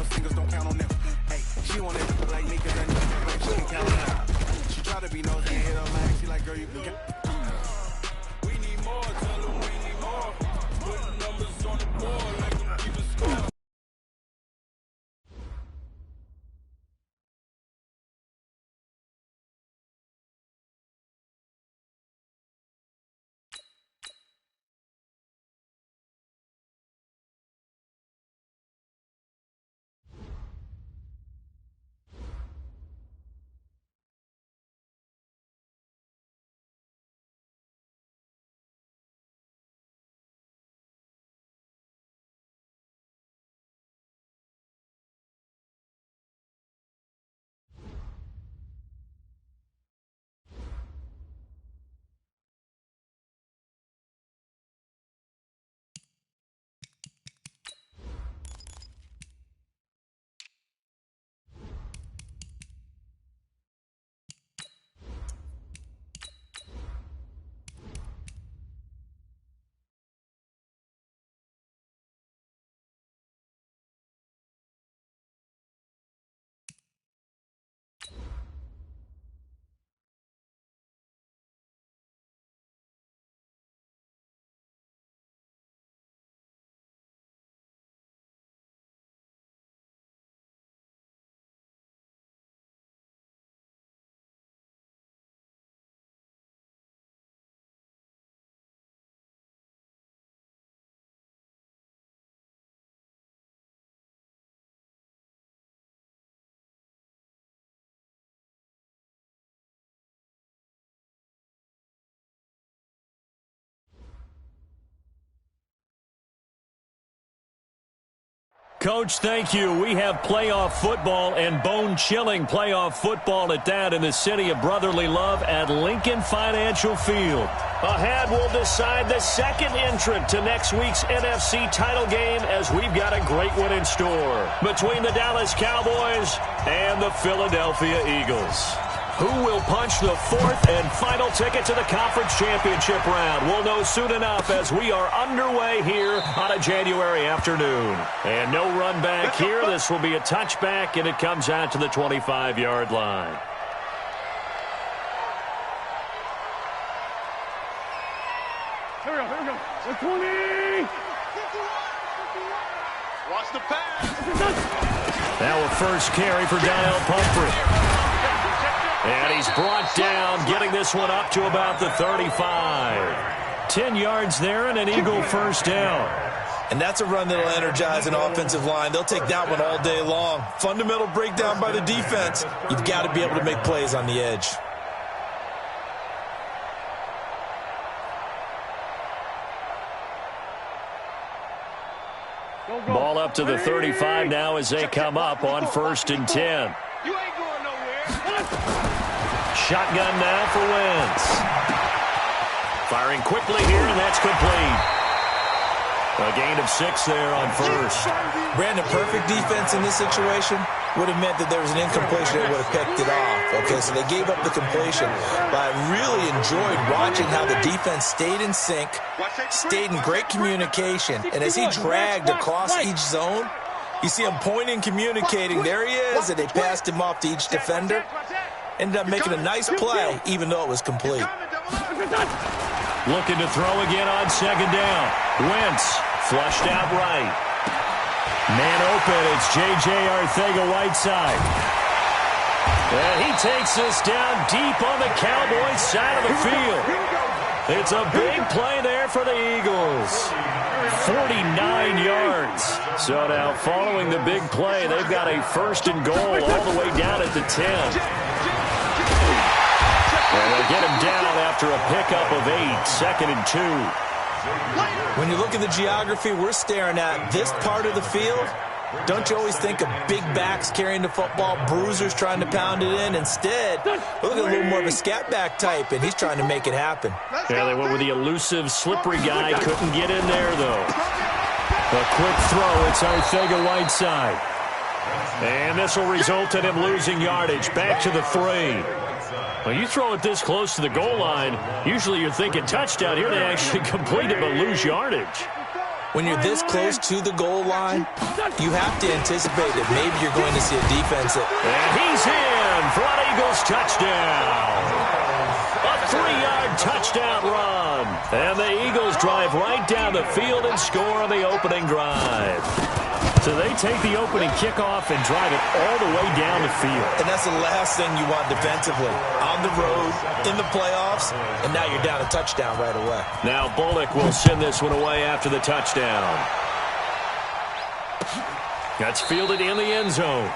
her fingers, don't count on them. Hey, she want it like me, cause I know like she can count on them. She try to be nosy and hit her line. She like, girl, you can get. We need more, tell them we need more. Putting numbers on the board like them keep a score. Coach, thank you. We have playoff football and bone-chilling playoff football at that in the city of brotherly love at Lincoln Financial Field. Ahead, we'll decide the second entrant to next week's NFC title game as we've got a great one in store between the Dallas Cowboys and the Philadelphia Eagles. Who will punch the fourth and final ticket to the conference championship round? We'll know soon enough as we are underway here on a January afternoon. And no run back here. This will be a touchback, and it comes out to the 25-yard line. Here we go. 20. Watch the pass. Now a first carry for Daniel Pumphrey. And he's brought down, getting this one up to about the 35. 10 yards there and an Eagle first down. And that's a run that'll energize an offensive line. They'll take that one all day long. Fundamental breakdown by the defense. You've got to be able to make plays on the edge. Ball up to the 35 now as they come up on 1st and 10. You ain't going nowhere. Shotgun now for Wentz. Firing quickly here, and that's complete. A gain of 6 there on first. Brandon, perfect defense in this situation would have meant that there was an incompletion that would have picked it off. Okay, so they gave up the completion. But I really enjoyed watching how the defense stayed in sync, stayed in great communication. And as he dragged across each zone, you see him pointing, communicating. There he is, and they passed him off to each defender. Ended up making a nice play, even though it was complete. Looking to throw again on 2nd down. Wentz flushed out right. Man open, it's J.J. Arcega-Whiteside. And he takes this down deep on the Cowboys side of the field. It's a big play there for the Eagles. 49 yards. So now following the big play, they've got a 1st and goal all the way down at the 10. And they'll get him down after a pickup of 8, 2nd and 2. When you look at the geography we're staring at, this part of the field, don't you always think of big backs carrying the football, bruisers trying to pound it in? Instead, look at a little more of a scat back type, and he's trying to make it happen. Yeah, they went with the elusive, slippery guy. Couldn't get in there, though. A quick throw. It's Arcega-Whiteside. And this will result in him losing yardage. Back to the 3. Well, you throw it this close to the goal line, usually you're thinking touchdown. Here they actually complete it but lose yardage. When you're this close to the goal line, you have to anticipate that maybe you're going to see a defense that... And he's in for an Eagles touchdown. A 3-yard touchdown run. And the Eagles drive right down the field and score on the opening drive. So they take the opening kickoff and drive it all the way down the field. And that's the last thing you want defensively. On the road, in the playoffs, and now you're down a touchdown right away. Now Bullock will send this one away after the touchdown. That's fielded in the end zone.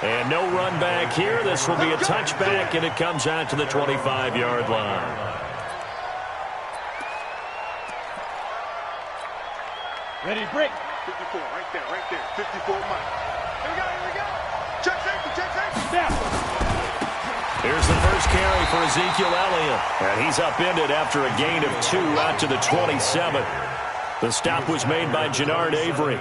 And no run back here. This will be a touchback, and it comes out to the 25-yard line. Ready, break. 54, right there. 54, Mike. Here we go. Check safety. Snap. Here's the first carry for Ezekiel Elliott. And he's upended after a gain of 2 out to the 27. The stop was made by Jannard Avery.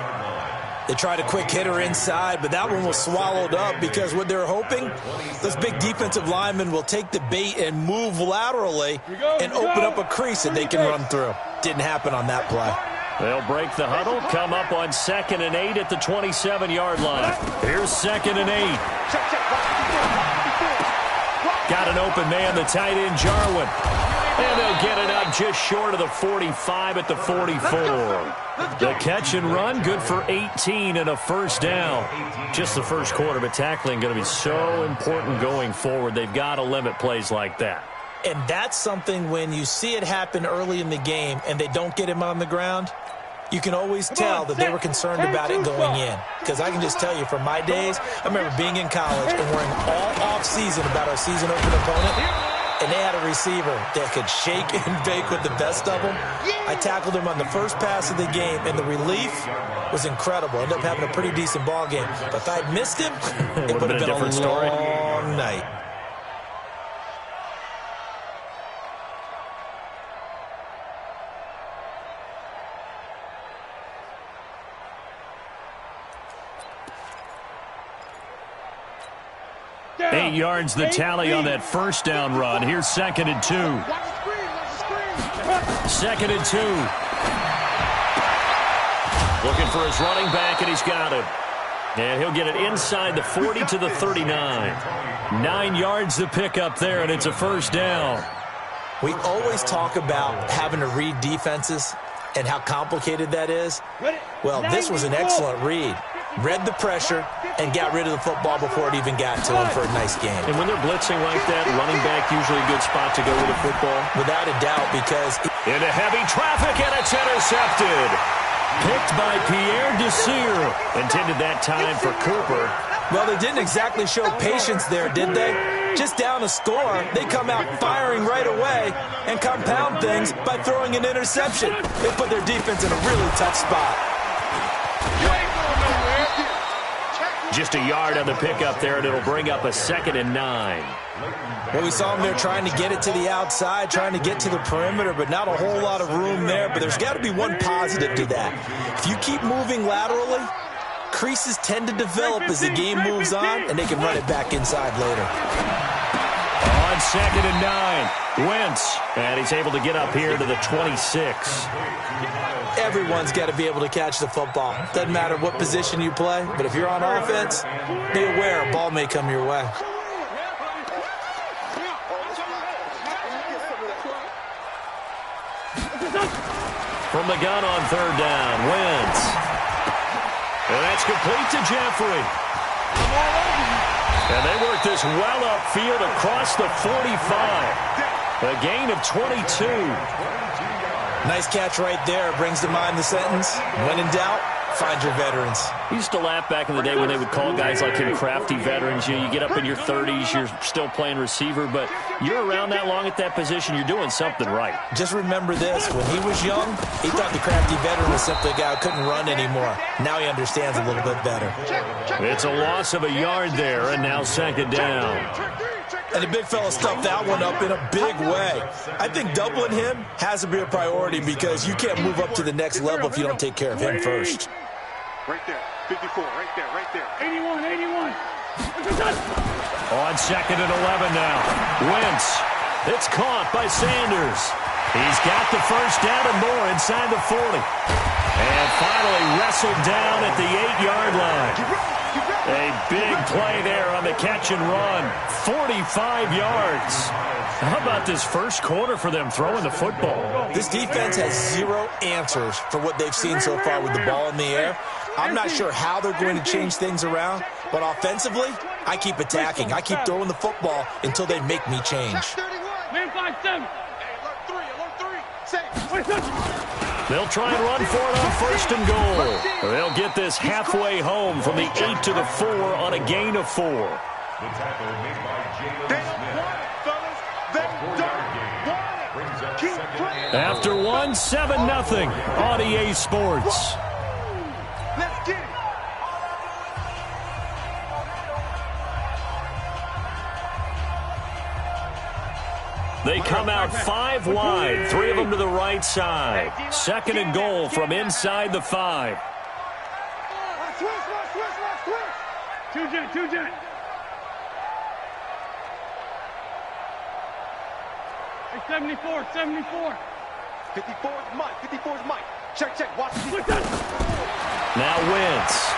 They tried a quick hitter inside, but that one was swallowed up because what they're hoping, those big defensive linemen will take the bait and move laterally and open up a crease that they can run through. Didn't happen on that play. They'll break the huddle, come up on 2nd and 8 at the 27-yard line. Here's 2nd and 8. Got an open man, the tight end, Jarwin. And they'll get it up just short of the 45 at the 44. The catch and run, good for 18 and a first down. Just the first quarter, but tackling going to be so important going forward. They've got to limit plays like that. And that's something when you see it happen early in the game and they don't get him on the ground, you can always tell that they were concerned about it going in. Because I can just tell you from my days, I remember being in college and worrying all off-season about our season open opponent. And they had a receiver that could shake and bake with the best of them. I tackled him on the first pass of the game, and the relief was incredible. Ended up having a pretty decent ball game. But if I'd missed him, it would have been a different story. Long night. Yeah. 8 yards the tally on that first down run. Here's 2nd and 2. 2nd and 2. Looking for his running back, and he's got it. And he'll get it inside the 40 to the 39. 9 yards the pick up there, and it's a first down. We always talk about having to read defenses and how complicated that is. Well, this was an excellent read. Read the pressure and got rid of the football before it even got to him for a nice game. And when they're blitzing like that, running back usually a good spot to go with the football. Without a doubt, because... Into heavy traffic, and it's intercepted. Picked by Pierre Desir. Intended that time for Cooper. Well, they didn't exactly show patience there, did they? Just down a score, they come out firing right away and compound things by throwing an interception. They put their defense in a really tough spot. Just a yard on the pickup there, and it'll bring up a 2nd and 9. Well, we saw them there trying to get it to the outside, trying to get to the perimeter, but not a whole lot of room there. But there's got to be one positive to that. If you keep moving laterally, creases tend to develop as the game moves on, and they can run it back inside later. On 2nd and 9, Wentz, and he's able to get up here to the 26. Everyone's got to be able to catch the football. Doesn't matter what position you play, but if you're on offense, be aware a ball may come your way. From the gun on 3rd down, Wentz. And that's complete to Jeffrey. And they work this well upfield across the 45. A gain of 22. Nice catch right there. Brings to mind the sentence, when in doubt, find your veterans. We used to laugh back in the day when they would call guys like him crafty veterans. You get up in your 30s, you're still playing receiver, but you're around that long at that position, you're doing something right. Just remember this. When he was young, he thought the crafty veteran was simply a guy who couldn't run anymore. Now he understands a little bit better. It's a loss of a yard there, and now 2nd down. And the big fella stuffed that one up in a big way. I think doubling him has to be a priority because you can't move up to the next level if you don't take care of him first. Right there, 54, right there. 81. On 2nd and 11 now. Wentz. It's caught by Sanders. He's got the first down and more inside the 40. And finally wrestled down at the 8-yard line. A big play there on the catch and run. 45 yards. How about this first quarter for them throwing the football? This defense has zero answers for what they've seen so far with the ball in the air. I'm not sure how they're going to change things around, but offensively, I keep attacking. I keep throwing the football until they make me change. Man 5-7. They'll try and run for it on first and goal. They'll get this halfway home from the 8 to the 4 on a gain of 4. The tackle made by Jalen Smith. After 1, 7-0 on EA Sports. Let's get it. They come out 5 wide, 3 of them to the right side. Second and goal from inside the 5. Two jet. Hey, 74. 54 is Mike. 54 is Mike. Check. Watch this. Now Wentz.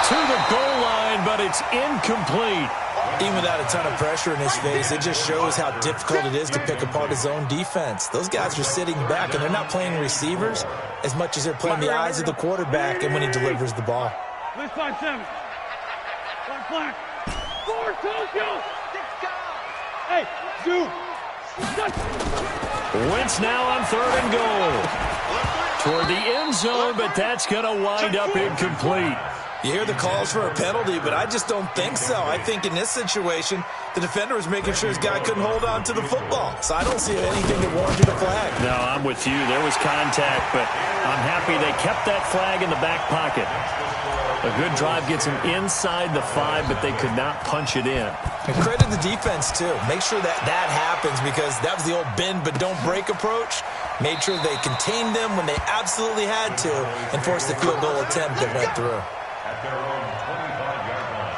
To the goal line, but it's incomplete. Even without a ton of pressure in his face, it just shows how difficult it is to pick apart his own defense. Those guys are sitting back, and they're not playing receivers as much as they're playing the eyes of the quarterback and when he delivers the ball. Let's 5-7. Black. 4 Tokyo. Hey, dude. Wentz now on 3rd and goal. Toward the end zone, but that's going to wind up incomplete. You hear the calls for a penalty, but I just don't think so. I think in this situation, the defender was making sure his guy couldn't hold on to the football. So I don't see anything that warranted a flag. No, I'm with you. There was contact, but I'm happy they kept that flag in the back pocket. A good drive gets them inside the 5, but they could not punch it in. And credit the defense, too. Make sure that happens because that was the old bend but don't break approach. Made sure they contained them when they absolutely had to and forced the field goal attempt that went through. At their own 25-yard line.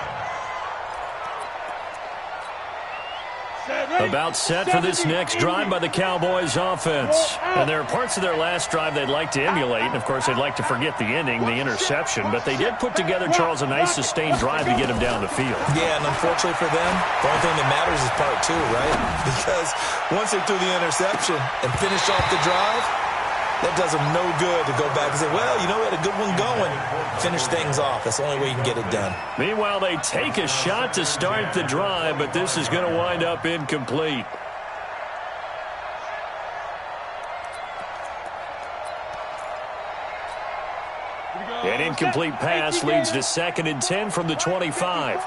About set for this next drive by the Cowboys offense. And there are parts of their last drive they'd like to emulate. And, of course, they'd like to forget the ending, the interception. But they did put together, Charles, a nice sustained drive to get him down the field. Yeah, and unfortunately for them, the only thing that matters is part 2, right? Because once they threw the interception and finished off the drive, that does them no good to go back and say, well, you know, we had a good one going. Finish things off. That's the only way you can get it done. Meanwhile, they take a shot to start the drive, but this is going to wind up incomplete. An incomplete pass leads to 2nd and 10 from the 25.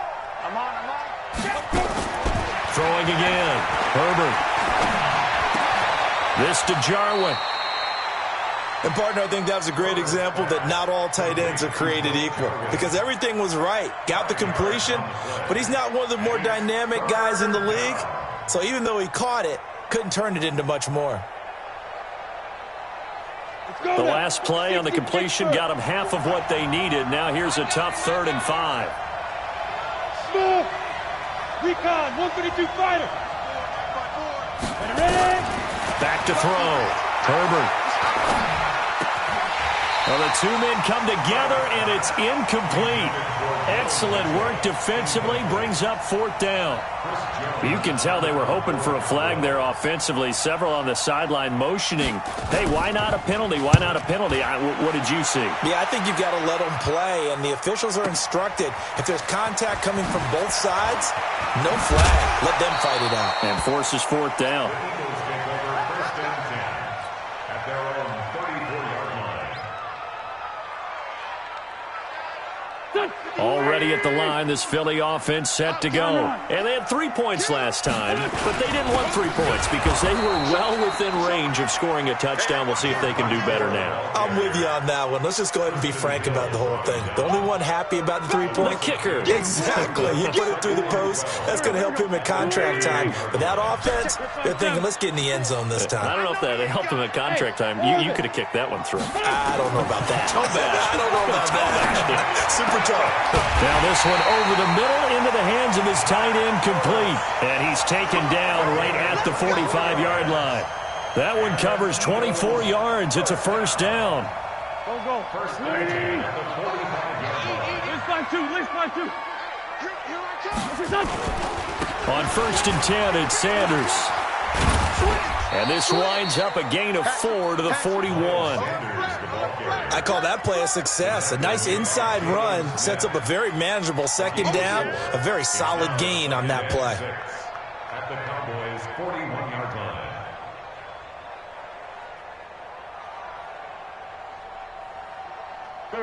Throwing again. Herbert. This to Jarwin. And, partner, I think that was a great example that not all tight ends are created equal because everything was right. Got the completion, but he's not one of the more dynamic guys in the league. So even though he caught it, couldn't turn it into much more. The last play on the completion got them half of what they needed. Now here's a tough 3rd and 5. Smooth. Recon, 152 fighter. Ready? Back to throw. Herbert. Well, the 2 men come together, and it's incomplete. Excellent work defensively, brings up 4th down. You can tell they were hoping for a flag there offensively. Several on the sideline motioning. Hey, why not a penalty? Why not a penalty? What did you see? Yeah, I think you've got to let them play, and the officials are instructed. If there's contact coming from both sides, no flag. Let them fight it out. And forces 4th down. At their own 34-yard line. Already at the line, this Philly offense set to go. And they had 3 points last time, but they didn't want 3 points because they were well within range of scoring a touchdown. We'll see if they can do better now. I'm with you on that one. Let's just go ahead and be frank about the whole thing. The only one happy about the 3-point? The kicker. Exactly. He put it through the post. That's going to help him at contract time. But that offense, they're thinking, let's get in the end zone this time. I don't know if that helped him at contract time. You could have kicked that one through. I don't know about that. Toe bash. I don't know about that. Super tough. Now this one over the middle into the hands of his tight end, complete. And he's taken down right at the 45-yard line. That one covers 24 yards. It's a first down. Go. First down at the 45-yard line. List by two. On 1st and 10, it's Sanders. And this winds up a gain of 4 to the 41. I call that play a success. A nice inside run sets up a very manageable second down, a very solid gain on that play. At the Cowboys' 41-yard line.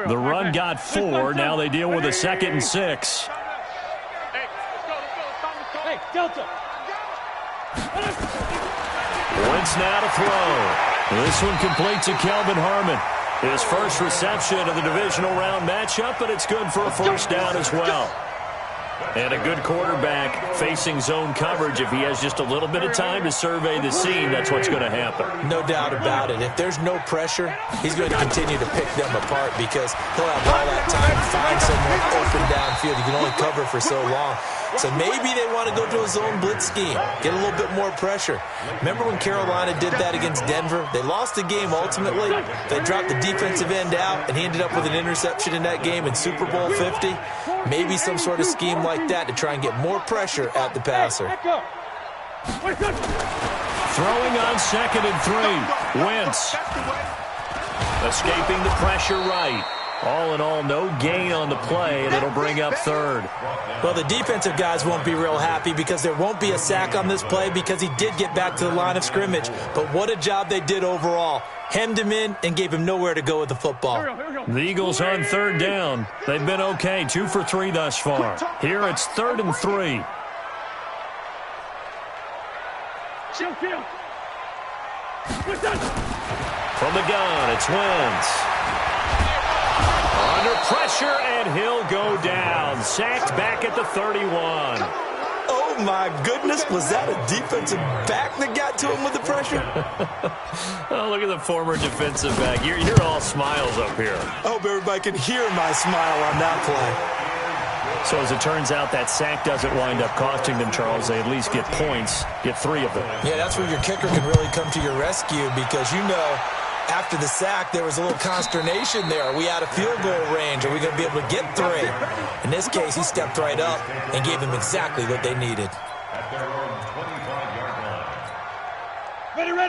The run got 4. Now they deal with a 2nd and 6. Hey, Delta. Wentz now to throw. This one complete to Kelvin Harmon. His first reception of the divisional round matchup, but it's good for a first down as well. And a good quarterback facing zone coverage. If he has just a little bit of time to survey the scene, that's what's going to happen. No doubt about it. If there's no pressure, he's going to continue to pick them apart because he'll have all that time to find someone open downfield. You can only cover for so long. So maybe they want to go to a zone blitz scheme, get a little bit more pressure. Remember when Carolina did that against Denver? They lost the game ultimately. They dropped the defensive end out, and he ended up with an interception in that game in Super Bowl 50. Maybe some sort of scheme like that to try and get more pressure at the passer. Throwing on 2nd and 3. Wentz escaping the pressure right. All in all, no gain on the play, and it'll bring up 3rd. Well, the defensive guys won't be real happy because there won't be a sack on this play because he did get back to the line of scrimmage. But what a job they did overall. Hemmed him in and gave him nowhere to go with the football. The Eagles on 3rd down. They've been okay, 2 for 3 thus far. Here it's 3rd and 3. From the gun, it's Wentz. Under pressure, and he'll go down. Sacked back at the 31. Oh, my goodness. Was that a defensive back that got to him with the pressure? Oh, look at the former defensive back. You're all smiles up here. I hope everybody can hear my smile on that play. So as it turns out, that sack doesn't wind up costing them, Charles. They at least get points, get 3 of them. Yeah, that's where your kicker can really come to your rescue because, you know, after the sack, there was a little consternation there. Are we out of field goal range? Are we going to be able to get 3? In this case, he stepped right up and gave them exactly what they needed. At their own 25-yard line.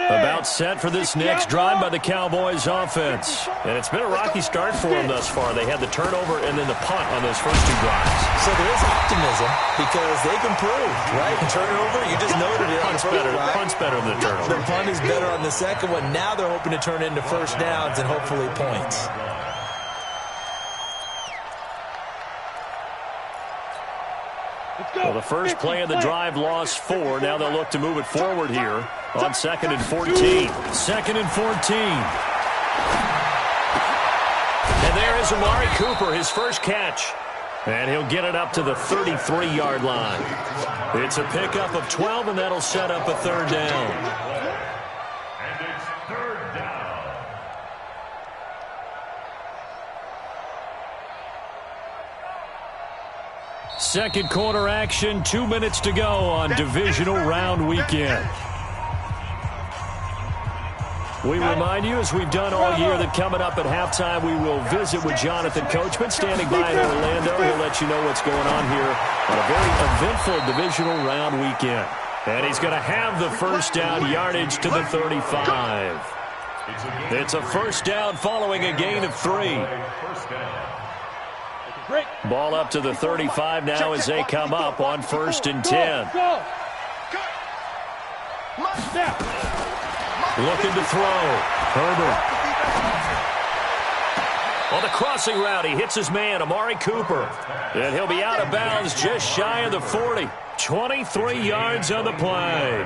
About set for this next drive by the Cowboys offense. And it's been a rocky start for them thus far. They had the turnover and then the punt on those first 2 drives. So there is optimism because they've improved, right? Turnover, you just noted it. Punt's better than the turnover. The punt is better on the second one. Now they're hoping to turn into first downs and hopefully points. Well, the first play of the drive lost 4. Now they'll look to move it forward here on 2nd and 14. 2nd and 14. And there is Amari Cooper, his first catch. And he'll get it up to the 33-yard line. It's a pickup of 12, and that'll set up a 3rd down. And it's 3rd down. Second quarter action, 2 minutes to go on divisional round weekend. We remind you, as we've done all year, that coming up at halftime, we will visit with Jonathan Coachman standing by in Orlando. He'll let you know what's going on here on a very eventful divisional round weekend. And he's going to have the first down, yardage to the 35. It's a first down following a gain of 3. Ball up to the 35 now as they come up on 1st and 10. Looking to throw. Herbert. On the crossing route, he hits his man, Amari Cooper. And he'll be out of bounds just shy of the 40. 23 yards on the play.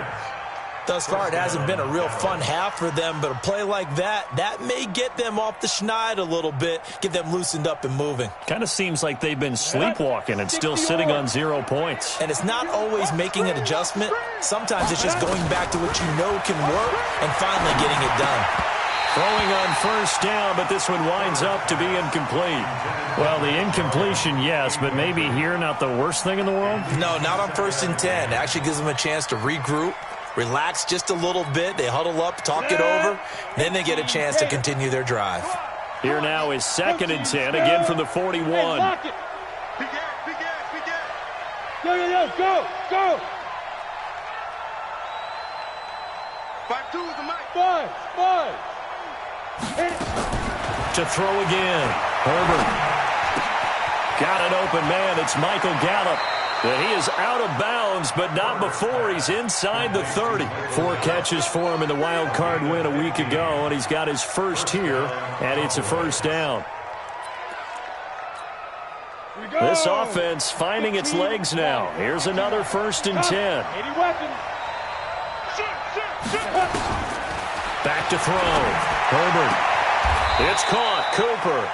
Thus far, it hasn't been a real fun half for them, but a play like that may get them off the schneid a little bit, get them loosened up and moving. Kind of seems like they've been sleepwalking and still sitting on 0 points. And it's not always making an adjustment. Sometimes it's just going back to what you know can work and finally getting it done. Throwing on first down, but this one winds up to be incomplete. Well, the incompletion, yes, but maybe here not the worst thing in the world? No, not on 1st and 10. It actually gives them a chance to regroup, relax just a little bit. They huddle up, talk it over, then they get a chance to continue their drive. Here now is 2nd and 10, again from the 41. Big gas, big gas, big gas. Go. 5-2 is the mic. 5. To throw again. Herbert. Got an open man. It's Michael Gallup. And he is out of bounds, but not before he's inside the 30. 4 catches for him in the wild card win a week ago, and he's got his first here, and it's a first down. This offense finding its legs now. Here's another 1st and 10. Back to throw. Herbert. It's caught. Cooper.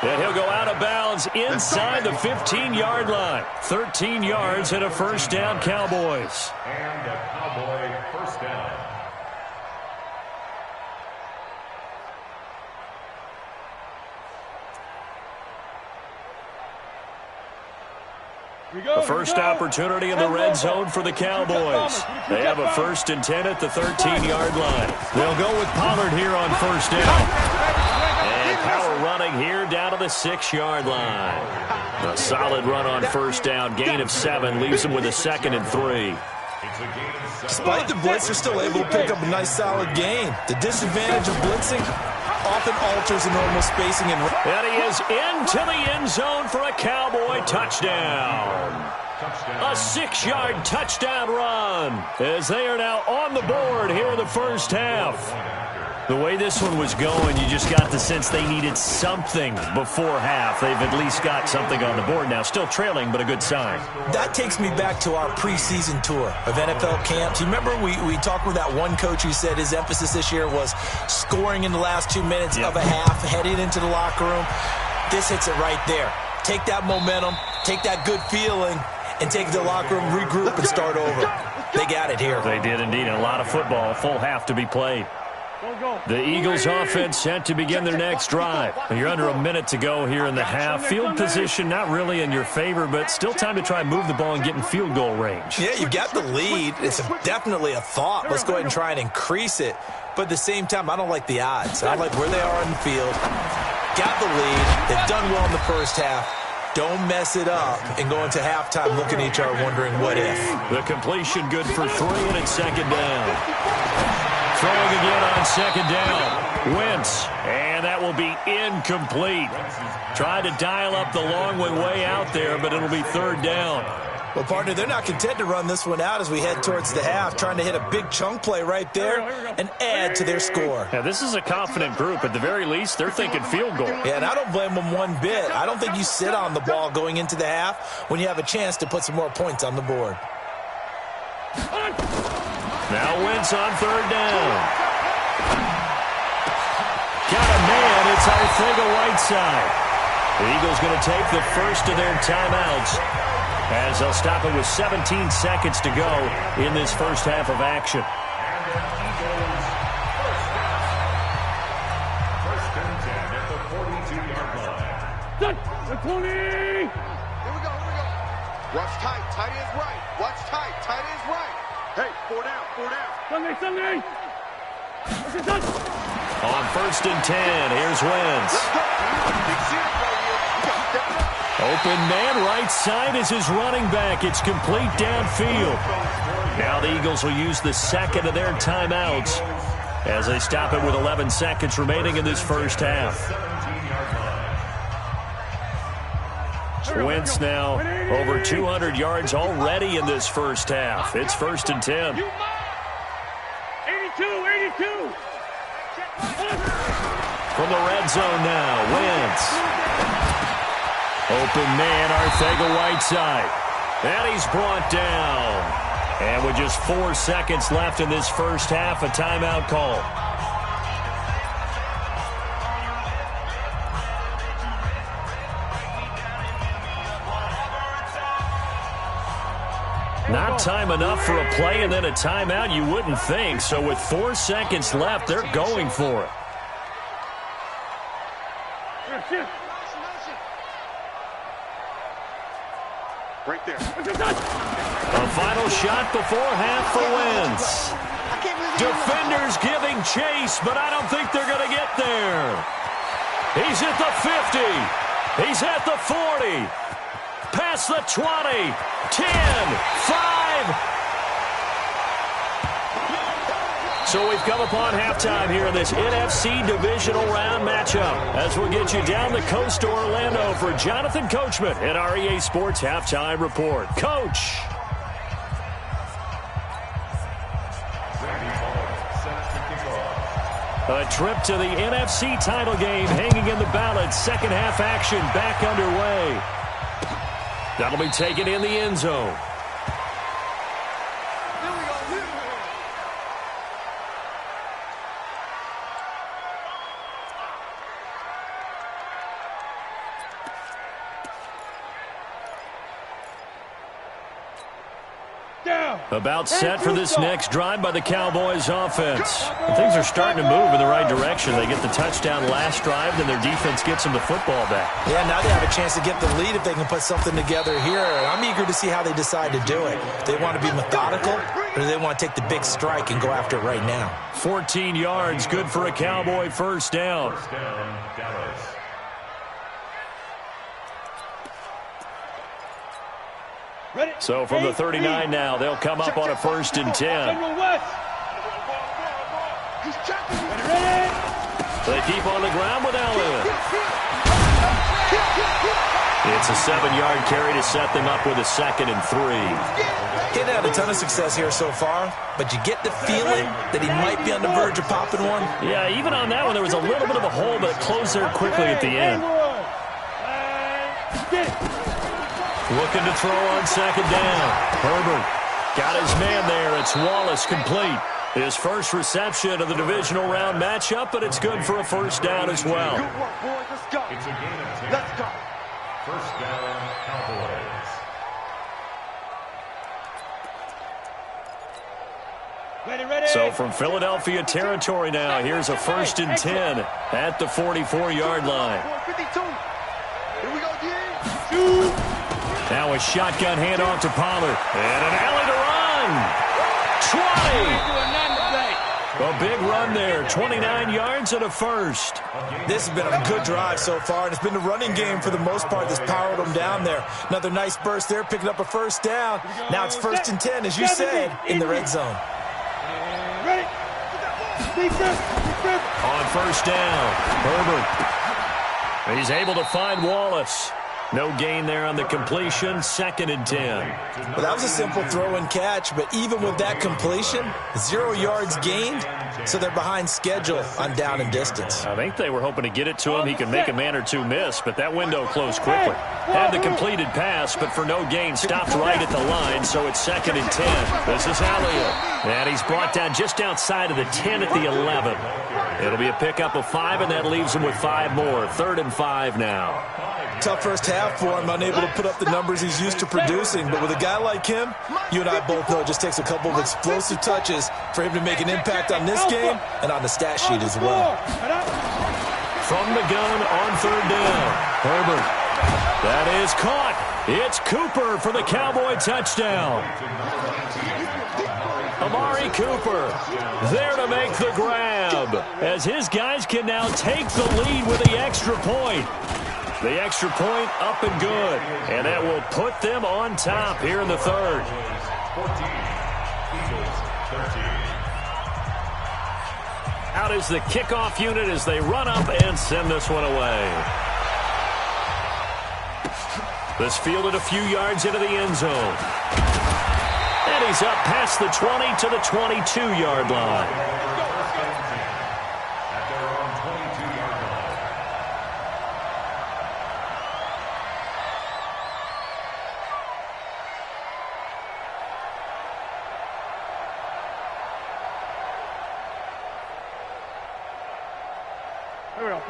And he'll go out of bounds inside the 15-yard line. 13 yards and a first down, Cowboys. And a Cowboy first down. The first opportunity in the red zone for the Cowboys. They have a 1st and 10 at the 13-yard line. They'll go with Pollard here on first down. And power running here down to the 6-yard line. A solid run on first down. Gain of 7 leaves them with a 2nd and 3. Despite the blitz, they're still able to pick up a nice, solid gain. The disadvantage of blitzing often alters the normal spacing. And he is into the end zone for a Cowboy touchdown. A 6-yard touchdown run as they are now on the board here in the first half. The way this one was going, you just got the sense they needed something before half. They've at least got something on the board now. Still trailing, but a good sign. That takes me back to our preseason tour of NFL camps. You remember we talked with that one coach who said his emphasis this year was scoring in the last 2 minutes of a half, heading into the locker room. This hits it right there. Take that momentum, take that good feeling, and take the locker room, regroup, and start over. They got it here. They did indeed. A lot of football, a full half to be played. The Eagles offense set to begin their next drive. You're under a minute to go here in the half. Field position not really in your favor, but still time to try and move the ball and get in field goal range. Yeah, you've got the lead. It's definitely a thought. Let's go ahead and try and increase it. But at the same time, I don't like the odds. I like where they are on the field. Got the lead. They've done well in the first half. Don't mess it up and go into halftime looking at each other wondering what if. The completion good for 3, and it's 2nd down. Throwing again on 2nd down. Wentz, and that will be incomplete. Tried to dial up the long way out there, but it'll be 3rd down. Well, partner, they're not content to run this one out as we head towards the half, trying to hit a big chunk play right there and add to their score. Yeah, this is a confident group. At the very least, they're thinking field goal. Yeah, and I don't blame them one bit. I don't think you sit on the ball going into the half when you have a chance to put some more points on the board. Now Wentz on 3rd down. Got a man. It's Arcega-Whiteside. The Eagles going to take the first of their timeouts as they'll stop it with 17 seconds to go in this first half of action. First and 10 at the 42-yard line. The 20! Here we go. Watch tight. Tight is right. Watch tight. Tight is right. Hey, 4 down. Sunday. On 1st and 10, here's Wentz. Open man, right side is his running back. It's complete downfield. Now the Eagles will use the 2nd of their timeouts as they stop it with 11 seconds remaining in this first half. Wentz now over 200 yards already in this first half. It's 1st and 10. 82. From the red zone now, Wentz. Open man, Arcega-Whiteside. And he's brought down. And with just 4 seconds left in this first half, a timeout call. Not time enough for a play and then a timeout, you wouldn't think. So with 4 seconds left, they're going for it. Right there. A final shot before half for Wentz. Defenders giving chase, but I don't think they're going to get there. He's at the 50. He's at the 40. Past the 20. 10. 5. So we've come upon halftime here in this NFC divisional round matchup as we'll get you down the coast to Orlando for Jonathan Coachman at our EA Sports Halftime Report. Coach. A trip to the NFC title game hanging in the balance. Second half action back underway. That'll be taken in the end zone. About set for this next drive by the Cowboys offense. And things are starting to move in the right direction. They get the touchdown last drive, then their defense gets them the football back. Yeah, now they have a chance to get the lead if they can put something together here. I'm eager to see how they decide to do it. They want to be methodical, or do they want to take the big strike and go after it right now? 14 yards, good for a Cowboy first down. First down, Dallas. So from the 39 now, they'll come up on a 1st and 10. They keep on the ground with Elliott. It's a 7-yard carry to set them up with a 2nd and 3. He's had a ton of success here so far, but you get the feeling that he might be on the verge of popping one. Yeah, even on that one, there was a little bit of a hole, but it closed there quickly at the end. Looking to throw on 2nd down. Herbert got his man there. It's Wallace complete. His first reception of the divisional round matchup, but it's good for a first down as well. Good work, boys. Let's go. It's a gain of 10. Let's go. First down, Cowboys. So from Philadelphia territory now, here's a 1st and 10 at the 44-yard line. 52. Here we go, D. Now a shotgun handoff to Pollard. And an alley to run. 20. A big run there. 29 yards and a first. This has been a good drive so far, and it's been the running game for the most part that's powered them down there. Another nice burst there, picking up a first down. Now it's 1st and 10, as you said, in the red zone. On first down, Herbert. He's able to find Wallace. No gain there on the completion. 2nd and 10. Well, that was a simple throw and catch, but even with that completion, 0 yards gained, so they're behind schedule on down and distance. I think they were hoping to get it to him. He could make a man or two miss, but that window closed quickly. Had the completed pass, but for no gain, stopped right at the line, so it's 2nd and 10. This is Elliott. And he's brought down just outside of the 10 at the 11. It'll be a pickup of 5, and that leaves him with 5 more. 3rd and 5 now. Tough first half for him, unable to put up the numbers he's used to producing. But with a guy like him, you and I both know it just takes a couple of explosive touches for him to make an impact on this game and on the stat sheet as well. From the gun on 3rd down, Herbert. That is caught. It's Cooper for the Cowboy touchdown. Amari Cooper there to make the grab, as his guys can now take the lead with the extra point. The extra point up and good, and that will put them on top here in the 3rd. 14, Eagles 13. Out is the kickoff unit as they run up and send this one away. This fielded a few yards into the end zone. And he's up past the 20 to the 22-yard line.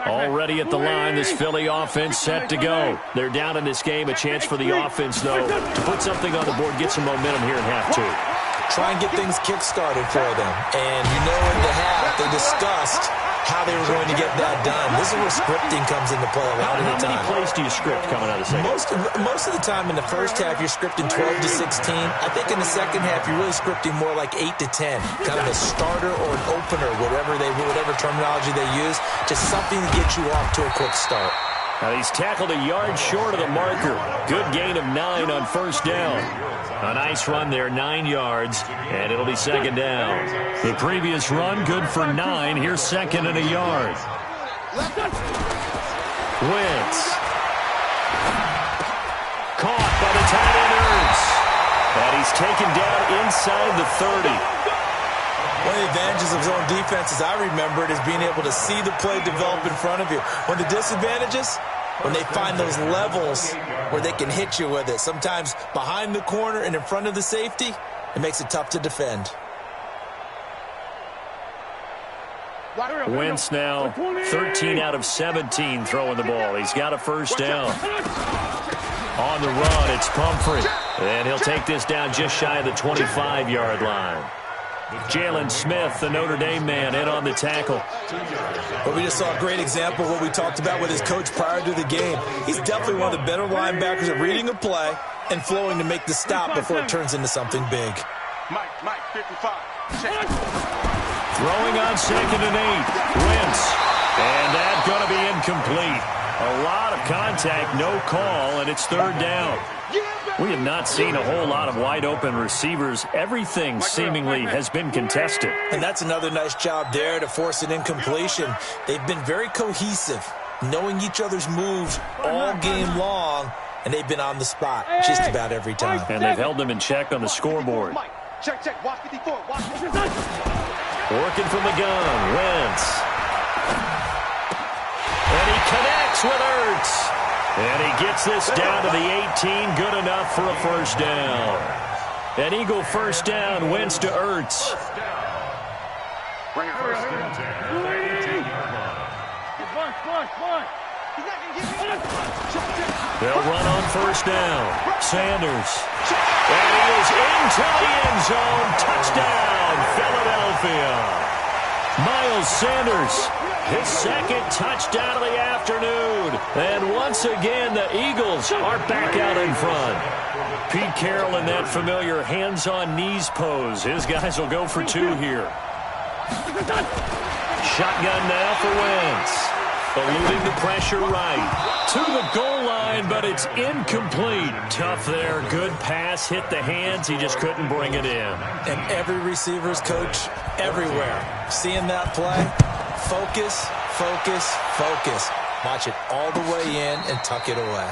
Already at the line, this Philly offense set to go. They're down in this game. A chance for the offense, though, to put something on the board, get some momentum here in half 2. try and get things kick-started for them. And in the half, they discussed how they were going to get that done. This is where scripting comes into play a lot of the time. How many plays do you script coming out of the second? Most of the time in the first half, you're scripting 12 to 16. I think in the second half, you're really scripting more like 8 to 10. Kind of a starter or an opener, whatever terminology they use. Just something to get you off to a quick start. Now he's tackled a yard short of the marker. Good gain of 9 on first down. A nice run there, 9 yards, and it'll be second down. The previous run, good for 9. Here's second and a yard. Wentz. Caught by the tight end, Ertz. And he's taken down inside the 30. One of the advantages of zone defense, as I remember it, is being able to see the play develop in front of you. One of the disadvantages, when they find those levels where they can hit you with it. Sometimes behind the corner and in front of the safety, it makes it tough to defend. Wentz now 13 out of 17 throwing the ball. He's got a first down. On the run, it's Pumphrey. And he'll take this down just shy of the 25-yard line. Jalen Smith, the Notre Dame man, in on the tackle. But we just saw a great example of what we talked about with his coach prior to the game. He's definitely one of the better linebackers at reading a play and flowing to make the stop before it turns into something big. Mike, 55. Check. Throwing on second and 8. Wentz. And that's going to be incomplete. A lot of contact, no call, and it's third down. We have not seen a whole lot of wide-open receivers. Everything seemingly has been contested. And that's another nice job there to force an incompletion. They've been very cohesive, knowing each other's moves all game long, and they've been on the spot just about every time. And they've held them in check on the scoreboard. Check. Watch 54. Watch. Working from the gun, Wentz. And he connects with Ertz. And he gets this down to the 18, good enough for a first down. An Eagle first down, Wentz to Ertz. Bring it first. They'll run on first down. Sanders. And he is into the end zone. Touchdown, Philadelphia. Miles Sanders, his second touchdown of the afternoon. And once again, the Eagles are back out in front. Pete Carroll in that familiar hands-on-knees pose. His guys will go for 2 here. Shotgun now for Wentz. Eluding the pressure right. To the goal line, but it's incomplete. Tough there. Good pass. Hit the hands. He just couldn't bring it in. And every receiver's coach everywhere. Seeing that play, focus. Watch it all the way in and tuck it away.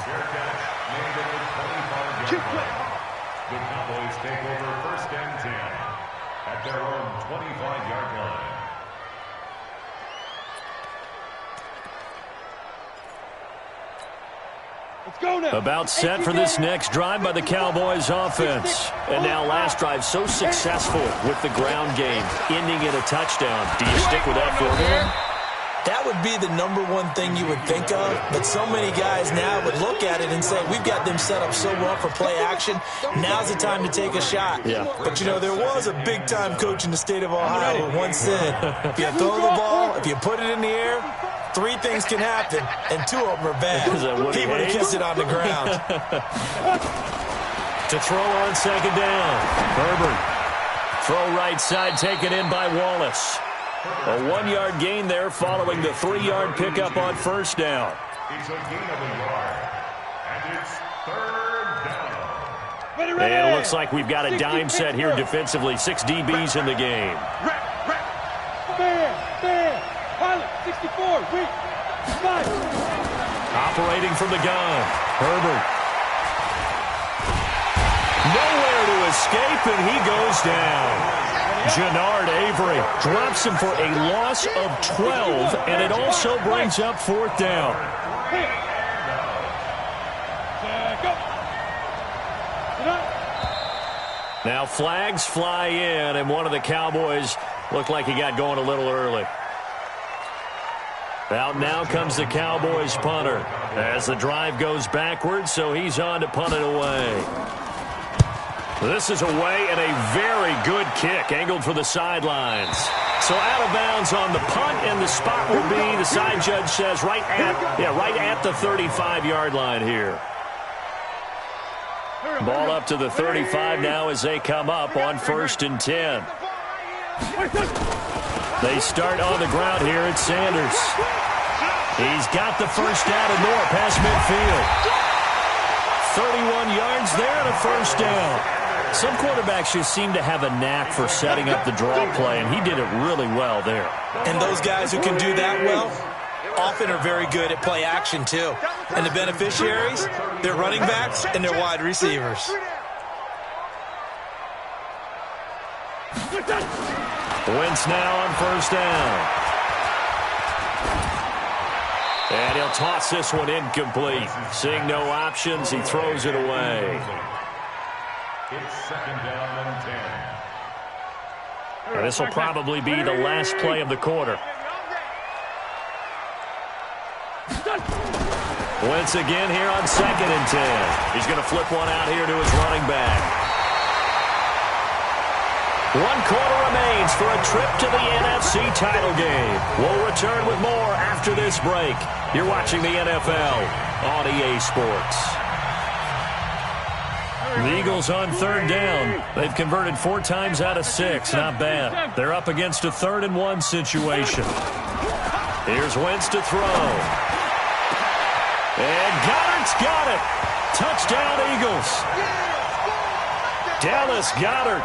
The Cowboys take over first and 10 at their own 25-yard line. About set for this next drive by the Cowboys offense. And now last drive so successful with the ground game, ending in a touchdown. Do you stick with that formula? That would be the #1 thing you would think of, but so many guys now would look at it and say, we've got them set up so well for play action, now's the time to take a shot. Yeah. But, there was a big-time coach in the state of Ohio who once said, if you throw the ball, if you put it in the air, 3 things can happen, and 2 of them are bad. He would have kissed it on the ground. To throw on second down, Herbert. Throw right side taken in by Wallace. A 1-yard gain there following the 3-yard pickup on first down. It's a gain of a yard, and it's third down. And it looks like we've got a dime set here defensively. 6 DBs in the game. Pilot, 64, wait, 5. Operating from the gun, Herbert. Nowhere to escape, and he goes down. Jannard Avery drops him for a loss of 12, and it also brings up 4th down. Now flags fly in, and one of the Cowboys looked like he got going a little early. Out now comes the Cowboys punter as the drive goes backwards, so he's on to punt it away. This is away and a very good kick, angled for the sidelines. So out of bounds on the punt, and the spot will be, the side judge says, right at the 35-yard line here. Ball up to the 35 now as they come up on 1st and 10. They start on the ground here at Sanders. He's got the first down and more past midfield. 31 yards there and a first down. Some quarterbacks just seem to have a knack for setting up the draw play, and he did it really well there. And those guys who can do that well often are very good at play action too. And the beneficiaries, they're running backs and they're wide receivers. Wentz now on first down. And he'll toss this one incomplete. Seeing no options, he throws it away. It's 2nd down and 10. And this will probably be the last play of the quarter. Wentz again here on 2nd and 10. He's going to flip one out here to his running back. 1 quarter remains for a trip to the NFC title game. We'll return with more after this break. You're watching the NFL on EA Sports. The Eagles on 3rd down. They've converted 4 times out of 6. Not bad. They're up against a 3rd and 1 situation. Here's Wentz to throw. And Goddard's got it. Touchdown, Eagles. Dallas Goedert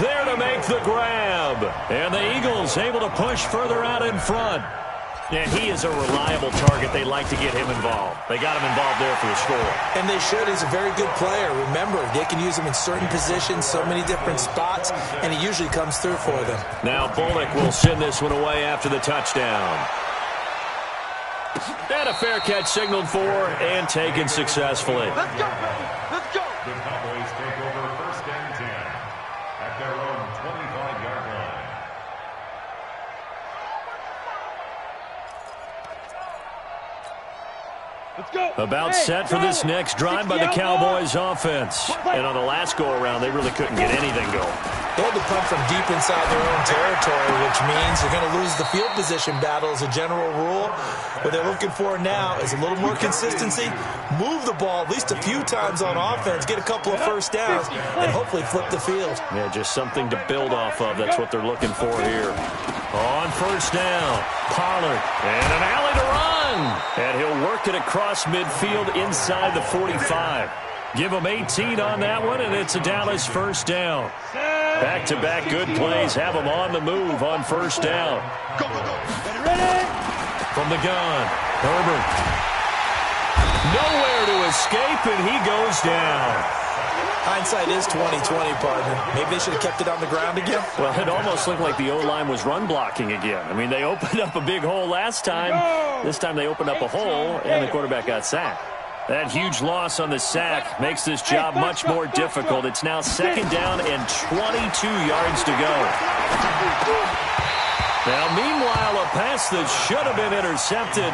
there to make the grab. And the Eagles able to push further out in front. And he is a reliable target. They like to get him involved. They got him involved there for the score. And they should. He's a very good player. Remember, they can use him in certain positions, so many different spots, and he usually comes through for them. Now Bullock will send this one away after the touchdown. And a fair catch signaled for and taken successfully. Let's go, let's go. The Cowboys take over 1st and 10 at their own 25-yard line. About set for this next drive by the Cowboys offense. And on the last go-around, they really couldn't get anything going. They had to punt from deep inside their own territory, which means they're going to lose the field position battle as a general rule. What they're looking for now is a little more consistency, move the ball at least a few times on offense, get a couple of first downs, and hopefully flip the field. Yeah, just something to build off of. That's what they're looking for here. On first down, Pollard, and an alley to run. And he'll work it across midfield inside the 45. Give him 18 on that one, and it's a Dallas first down. Back-to-back good plays have them on the move on first down. Go, go, go. Ready? From the gun, Herbert. Nowhere to escape, and he goes down. Hindsight is 20/20, partner. Maybe they should have kept it on the ground again. Well, it almost looked like the O-line was run blocking again. I mean, they opened up a big hole last time. This time they opened up a hole, and the quarterback got sacked. That huge loss on the sack makes this job much more difficult. It's now 2nd down and 22 yards to go. Now, meanwhile, a pass that should have been intercepted,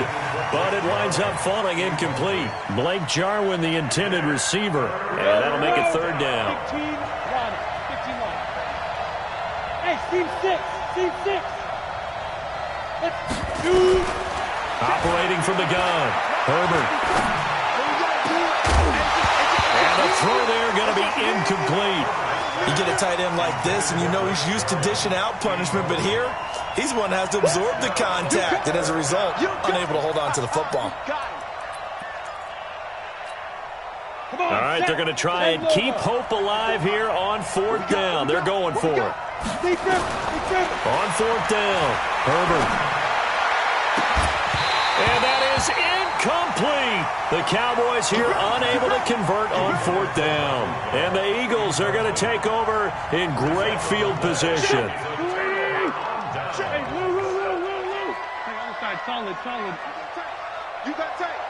but it winds up falling incomplete. Blake Jarwin, the intended receiver, and that'll make it 3rd down. 15-1. Hey, team 6. Team 6. Let's do. Operating from the gun, Herbert. And the throw there going to be incomplete. You get a tight end like this, and you know he's used to dishing out punishment, but here, he's one that has to absorb the contact, and as a result, unable to hold on to the football. All right, they're going to try and keep hope alive here on 4th down. They're going for it. On 4th down, Herbert. And that is incomplete. The Cowboys here unable to convert on 4th down. And the Eagles are going to take over in great field position. Solid. You got tight.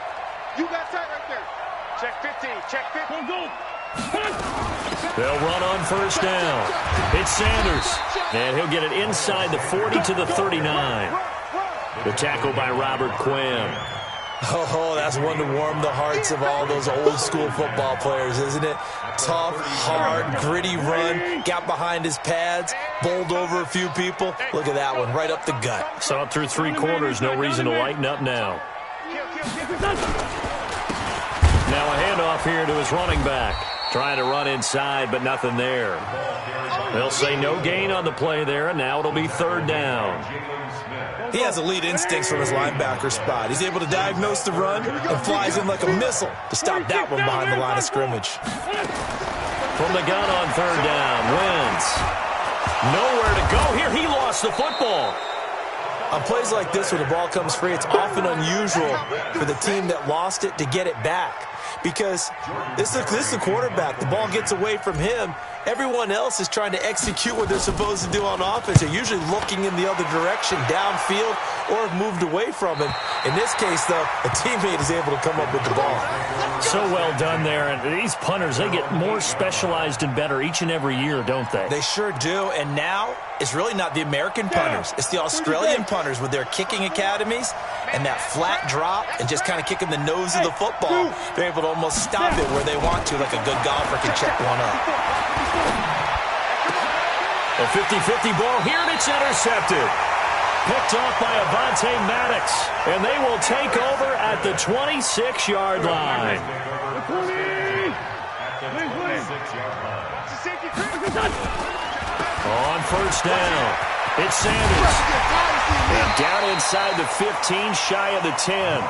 You got tight right there. Check 15. Check 15. Go. They'll run on 1st down. It's Sanders. And he'll get it inside the 40 to the 39. The tackle by Robert Quinn. Oh, that's one to warm the hearts of all those old school football players, isn't it? Tough, hard, gritty run, got behind his pads, bowled over a few people. Look at that one, right up the gut. Saw it through 3 quarters, no reason to lighten up now. Now a handoff here to his running back. Trying to run inside, but nothing there. They'll say no gain on the play there, and now it'll be 3rd down. He has elite instincts from his linebacker spot. He's able to diagnose the run and flies in like a missile to stop that one behind the line of scrimmage. From the gun on 3rd down, Wentz. Nowhere to go here. He lost the football. On plays like this where the ball comes free, it's often unusual for the team that lost it to get it back. Because this is the quarterback. The ball gets away from him. Everyone else is trying to execute what they're supposed to do on offense. They're usually looking in the other direction, downfield, or have moved away from him. In this case, though, a teammate is able to come up with the ball. So well done there. And these punters, they get more specialized and better each and every year, don't they? They sure do. And now it's really not the American punters. It's the Australian punters with their kicking academies and that flat drop and just kind of kicking the nose of the football. They're able to almost stop it where they want to, like a good golfer can check one up. A 50-50 ball here, and it's intercepted. Picked off by Avonte Maddox, and they will take over at the 26-yard line. On 1st down, it's Sanders. And down inside the 15, shy of the 10.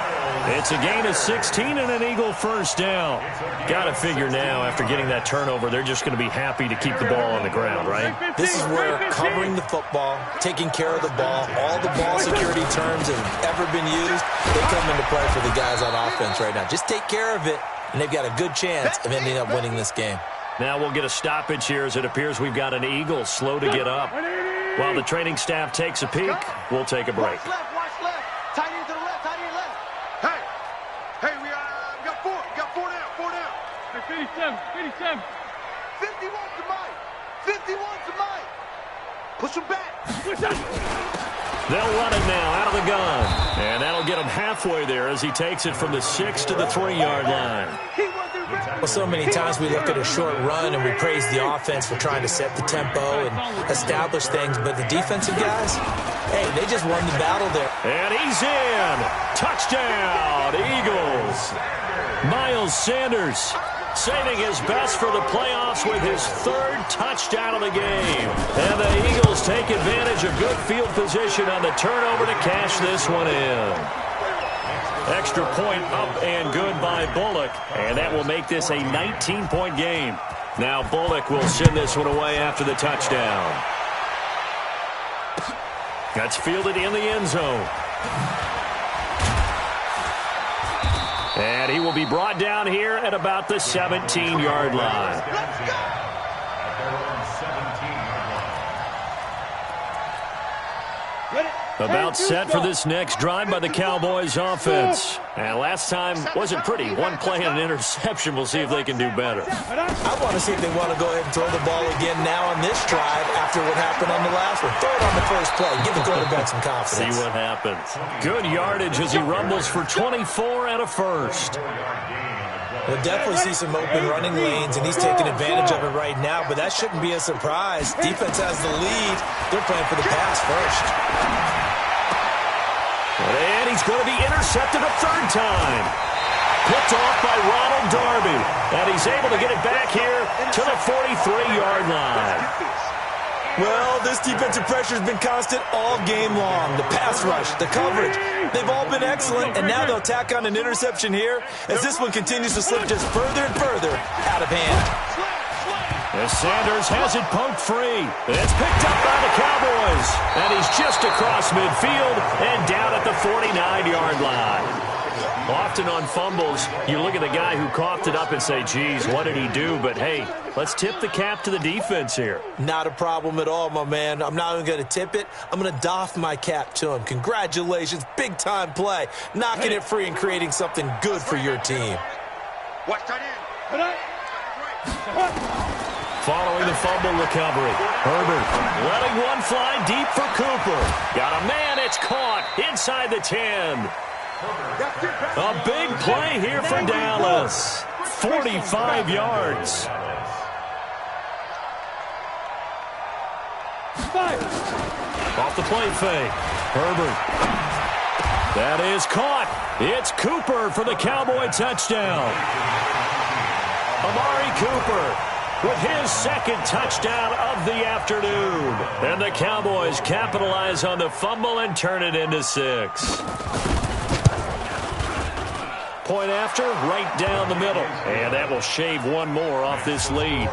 It's a gain of 16 and an Eagle 1st down. Got to figure now, after getting that turnover, they're just going to be happy to keep the ball on the ground, right? This is where covering the football, taking care of the ball, all the ball security terms that have ever been used, they come into play for the guys on offense right now. Just take care of it, and they've got a good chance of ending up winning this game. Now we'll get a stoppage here as it appears we've got an Eagle slow to get up. While the training staff takes a peek, we'll take a break. Watch left. Tight end to the left, tight end left. Hey, we got 4. We got 4 down. Hey, 57. 51 to Mike. 51 to Mike. Push him back. They'll run it now out of the gun. And that'll get him halfway there as he takes it from the 6 to the 3-yard line. Well, so many times we look at a short run and we praise the offense for trying to set the tempo and establish things, but the defensive guys, hey, they just won the battle there. And he's in. Touchdown, Eagles. Miles Sanders saving his best for the playoffs with his 3rd touchdown of the game. And the Eagles take advantage of good field position on the turnover to cash this one in. Extra point up and good by Bullock, and that will make this a 19-point game. Now Bullock will send this one away after the touchdown. That's fielded in the end zone. And he will be brought down here at about the 17-yard line. About set for this next drive by the Cowboys offense. And last time wasn't pretty. One play and an interception. We'll see if they can do better. I want to see if they want to go ahead and throw the ball again now on this drive after what happened on the last one. Throw it on the first play. Give the quarterback some confidence. See what happens. Good yardage as he rumbles for 24 and a first. We'll definitely see some open running lanes, and he's taking advantage of it right now, but that shouldn't be a surprise. Defense has the lead. They're playing for the pass first. And he's going to be intercepted a 3rd time. Picked off by Ronald Darby. And he's able to get it back here to the 43-yard line. Well, this defensive pressure has been constant all game long. The pass rush, the coverage, they've all been excellent, and now they'll tack on an interception here as this one continues to slip just further and further out of hand. As Sanders has it poked free. It's picked up by the Cowboys. And he's just across midfield and down at the 49-yard line. Often on fumbles, you look at the guy who coughed it up and say, geez, what did he do? But, hey, let's tip the cap to the defense here. Not a problem at all, my man. I'm not even going to tip it. I'm going to doff my cap to him. Congratulations. Big-time play. Knocking it free and creating something good for your team. Watch tight end. Following the fumble recovery, Herbert letting one fly deep for Cooper. Got a man, it's caught inside the 10. A big play here for Dallas. 45 yards. Off the play fake. Herbert. That is caught. It's Cooper for the Cowboy touchdown. Amari Cooper with his second touchdown of the afternoon. And the Cowboys capitalize on the fumble and turn it into 6. Point after, right down the middle. And that will shave one more off this lead.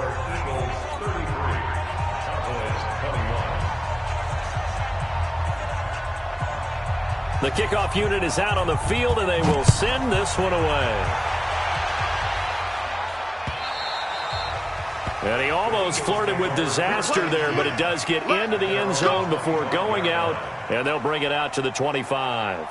The kickoff unit is out on the field, and they will send this one away. And he almost flirted with disaster there, but it does get into the end zone before going out, and they'll bring it out to the 25.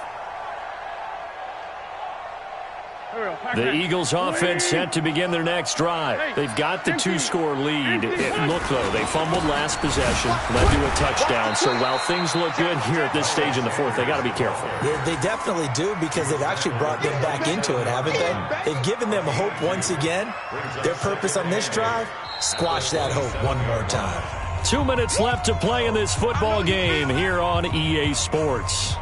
The Eagles offense set to begin their next drive. They've got the 2-score lead. Look, though, they fumbled last possession, led to a touchdown. So while things look good here at this stage in the fourth, they got to be careful. They definitely do, because they've actually brought them back into it, haven't they? They've given them hope once again. Their purpose on this drive, squash that hope one more time. 2 minutes left to play in this football game here on EA Sports.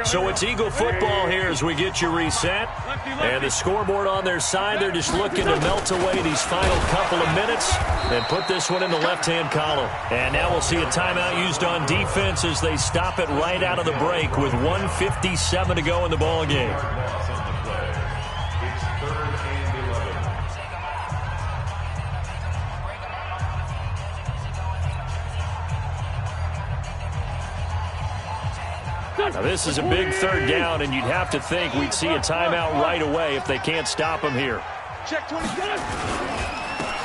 So it's Eagle football here as we get you reset. And the scoreboard on their side, they're just looking to melt away these final couple of minutes and put this one in the left-hand column. And now we'll see a timeout used on defense as they stop it right out of the break with 1:57 to go in the ball game. Now, this is a big third down, and you'd have to think we'd see a timeout right away if they can't stop him here.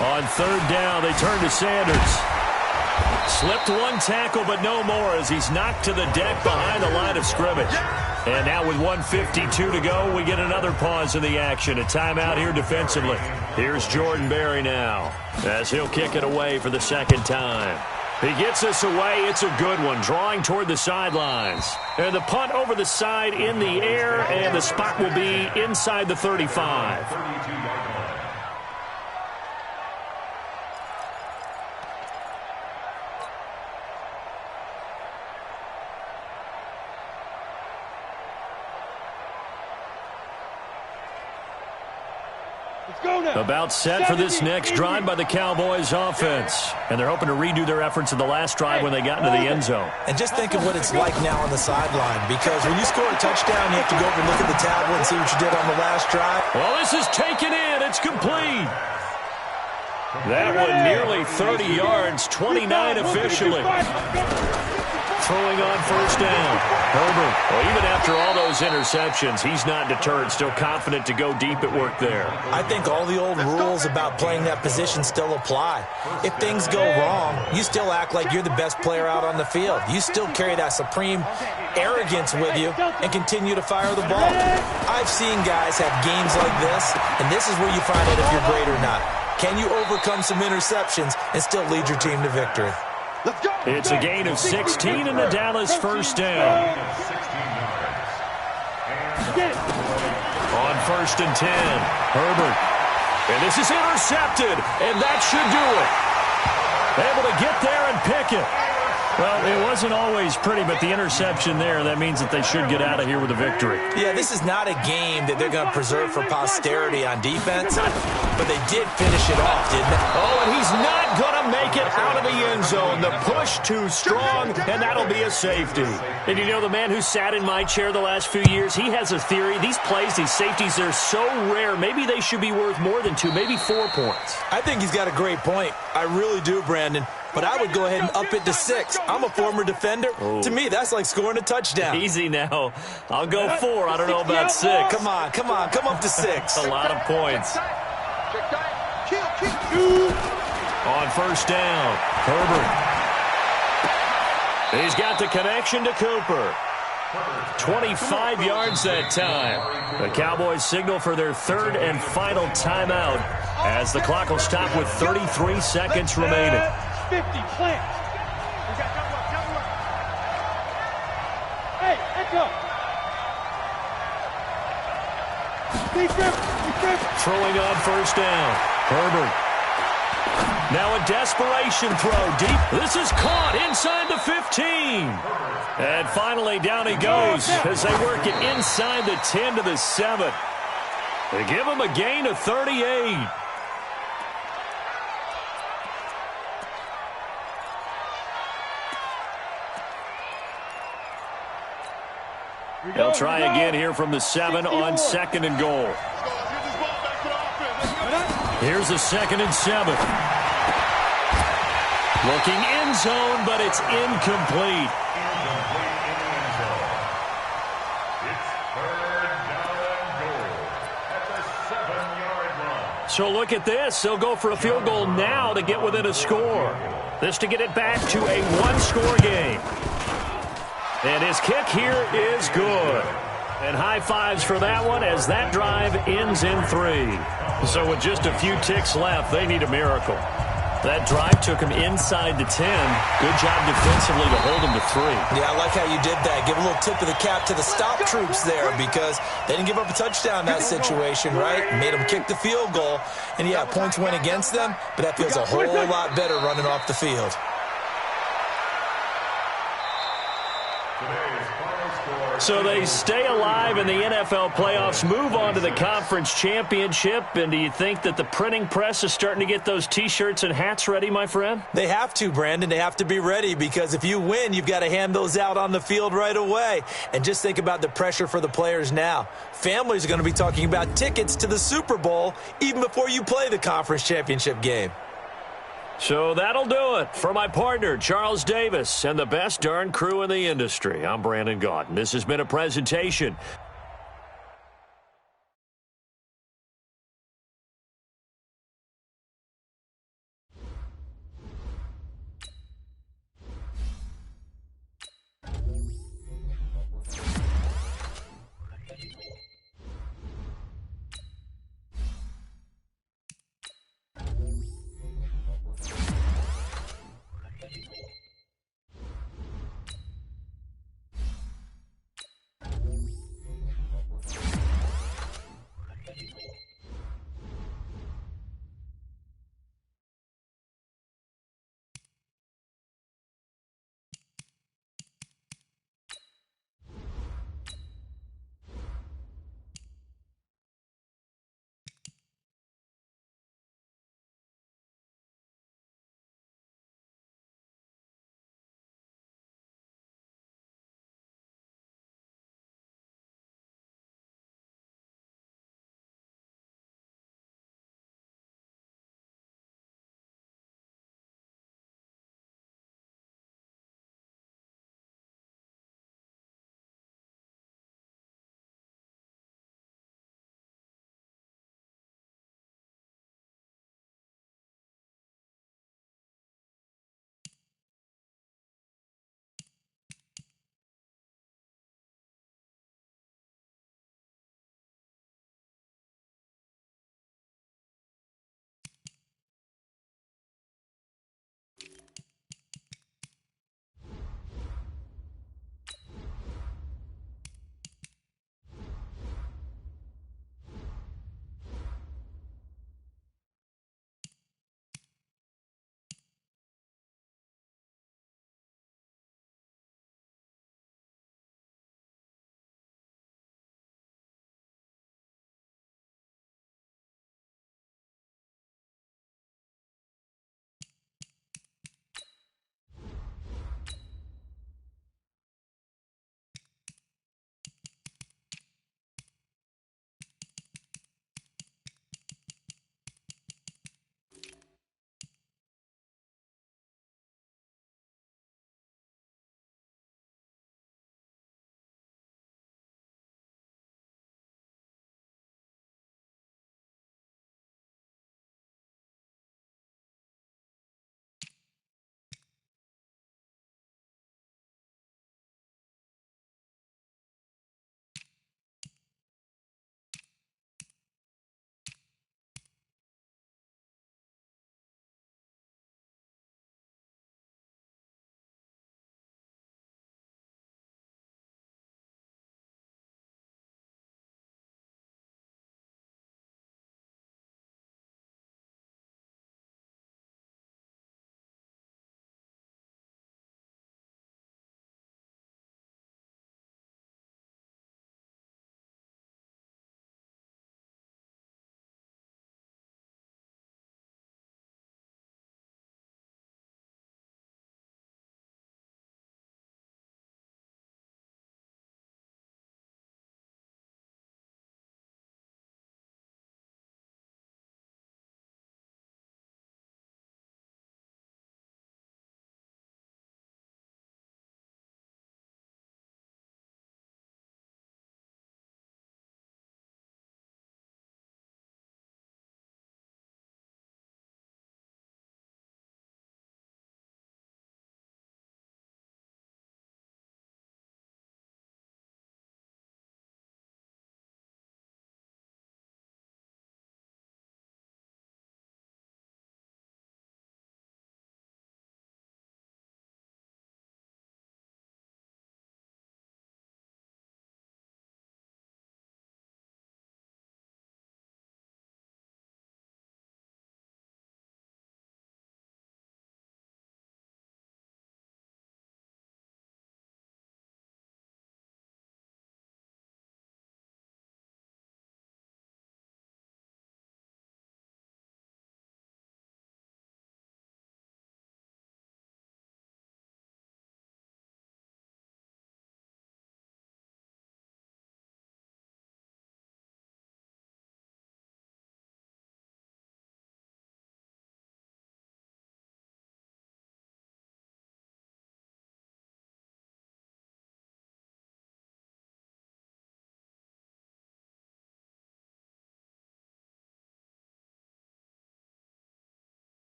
On third down, they turn to Sanders. Slipped one tackle, but no more as he's knocked to the deck behind the line of scrimmage. And now with 1:52 to go, we get another pause in the action. A timeout here defensively. Here's Jordan Berry now as he'll kick it away for the second time. He gets us away. It's a good one, drawing toward the sidelines. And the punt over the side in the air, and the spot will be inside the 35. About set for this next drive by the Cowboys offense. And they're hoping to redo their efforts in the last drive when they got into the end zone. And just think of what it's like now on the sideline, because when you score a touchdown, you have to go over and look at the tablet and see what you did on the last drive. Well, this is taken in. It's complete. That one nearly 30 yards, 29 officially. Throwing on first down. Herbert. Well, even after all those interceptions, he's not deterred. Still confident to go deep at work there. I think all the old rules about playing that position still apply. If things go wrong, you still act like you're the best player out on the field. You still carry that supreme arrogance with you and continue to fire the ball. I've seen guys have games like this, and this is where you find out if you're great or not. Can you overcome some interceptions and still lead your team to victory? It's a gain of 16 and the Dallas first down. On first and 10, Herbert. And this is intercepted, and that should do it. Able to get there and pick it. Well, it wasn't always pretty, but the interception there, that means that they should get out of here with a victory. Yeah, this is not a game that they're going to preserve for posterity on defense, but they did finish it off, didn't they? Oh, and he's not going to make it out of the end zone. The push too strong, and that'll be a safety. And you know, the man who sat in my chair the last few years, he has a theory. These plays, these safeties, they're so rare. Maybe they should be worth more than 2, maybe 4 points. I think he's got a great point. I really do, Brandon. But I would go ahead and up it to 6. I'm a former defender. Oh. To me, that's like scoring a touchdown. Easy now. I'll go 4. I don't know about 6. Come on. Come up to 6. A lot of points. On first down, Herbert. He's got the connection to Cooper. 25 yards that time. The Cowboys signal for their third and final timeout as the clock will stop with 33 seconds remaining. 50, plant. Throwing on first down. Herbert. Now a desperation throw deep. This is caught inside the 15. And finally down he goes as they work it inside the 10 to the 7. They give him a gain of 38. They'll try again here from the 7 on 2nd and goal. Here's a 2nd and 7. Looking end zone, but it's incomplete. So look at this. They'll go for a field goal now to get within a score. This to get it back to a one-score game. And his kick here is good. And high fives for that one as that drive ends in 3. So with just a few ticks left, they need a miracle. That drive took him inside the 10. Good job defensively to hold him to 3. Yeah, I like how you did that. Give a little tip of the cap to the stop troops there because they didn't give up a touchdown in that situation, right? Made them kick the field goal. And, yeah, points went against them, but that feels a whole lot better running off the field. So they stay alive in the NFL playoffs, move on to the conference championship. And do you think that the printing press is starting to get those T-shirts and hats ready, my friend? They have to, Brandon. They have to be ready because if you win, you've got to hand those out on the field right away. And just think about the pressure for the players now. Families are going to be talking about tickets to the Super Bowl even before you play the conference championship game. So that'll do it for my partner, Charles Davis, and the best darn crew in the industry. I'm Brandon Gaudin. This has been a presentation